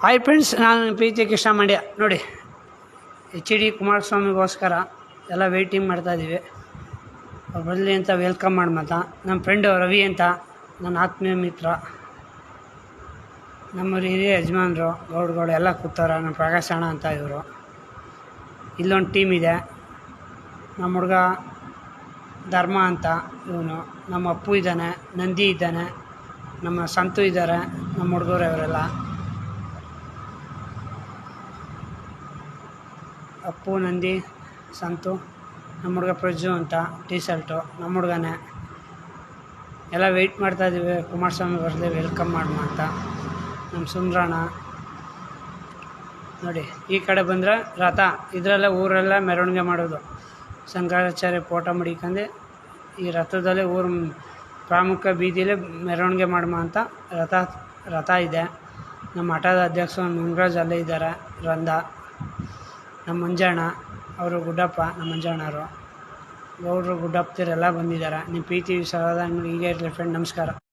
Hi friends, ನಾನು ಪ್ರೀತಿ ಕೃಷ್ಣ ಮಂಡ್ಯ. ನೋಡಿ, HD ಕುಮಾರಸ್ವಾಮಿಗೋಸ್ಕರ ಎಲ್ಲ ವೆಯ್ಟಿಂಗ್ ಮಾಡ್ತಾಯಿದ್ದೀವಿ. ಅವ್ರು ಬರಲಿ ಅಂತ ವೆಲ್ಕಮ್ ಮಾಡ್ಮತ್ತ. ನಮ್ಮ ಫ್ರೆಂಡು ರವಿ ಅಂತ, ನನ್ನ ಆತ್ಮೀಯ ಮಿತ್ರ, ನಮ್ಮ ಹಿರಿಯ ಯಜಮಾನರು ಗೌಡ್ಗಳು ಎಲ್ಲ ಕೂತವ್ರೆ. ನಮ್ಮ ಪ್ರಕಾಶ್ ಅಣ್ಣ ಅಂತ ಇವರು. ಇಲ್ಲೊಂದು ಟೀಮ್ ಇದೆ. ನಮ್ಮ ಹುಡುಗ ಧರ್ಮ ಅಂತ ಇವನು, ನಮ್ಮ ಅಪ್ಪು ಇದ್ದಾನೆ, ನಂದಿ ಇದ್ದಾನೆ, ನಮ್ಮ ಸಂತು ಇದ್ದಾರೆ, ನಮ್ಮ ಹುಡುಗರು ಇವರೆಲ್ಲ. ಅಪ್ಪು, ನಂದಿ, ಸಂತು, ನಮ್ಮ ಹುಡುಗ ಪ್ರಜ್ಜು ಅಂತ ಟೀ ಶರ್ಟು ನಮ್ಮ ಹುಡುಗನೇ. ಎಲ್ಲ ವೆಯ್ಟ್ ಮಾಡ್ತಾಯಿದ್ದೀವಿ ಕುಮಾರಸ್ವಾಮಿ ಬರಲಿ ವೆಲ್ಕಮ್ ಮಾಡೋಣ ಅಂತ. ನಮ್ಮ ಸುಂದ್ರಣ್ಣ ನೋಡಿ, ಈ ಕಡೆ ಬಂದರೆ ರಥ, ಇದರಲ್ಲೇ ಊರೆಲ್ಲ ಮೆರವಣಿಗೆ ಮಾಡೋದು. ಶಂಕರಾಚಾರ್ಯ ಫೋಟೋ ಮಡಿಕೊಂಡು ಈ ರಥದಲ್ಲೇ ಊರು ಪ್ರಮುಖ ಬೀದಿಯಲ್ಲೇ ಮೆರವಣಿಗೆ ಮಾಡುವ ಅಂತ ರಥ ಇದೆ. ನಮ್ಮ ಮಠದ ಅಧ್ಯಕ್ಷ ಮುಂಗರಾಜ್ ಅಲ್ಲೇ ಇದ್ದಾರೆ. ರಂಧ ನಮ್ಮ ಮಂಜಣ್ಣ ಅವರು, ಗುಡ್ಡಪ್ಪ ನಮ್ಮ ಮಂಜಣ್ಣವರು, ಗೌಡರು ಗುಡ್ಡಪ್ಪತಿರೆಲ್ಲ ಬಂದಿದ್ದಾರೆ. ನಿಮ್ಮ ಪ್ರೀತಿ ವಿಶ್ವಾಸ ಹೀಗೆ ಇರಲಿ ಫ್ರೆಂಡ್. ನಮಸ್ಕಾರ.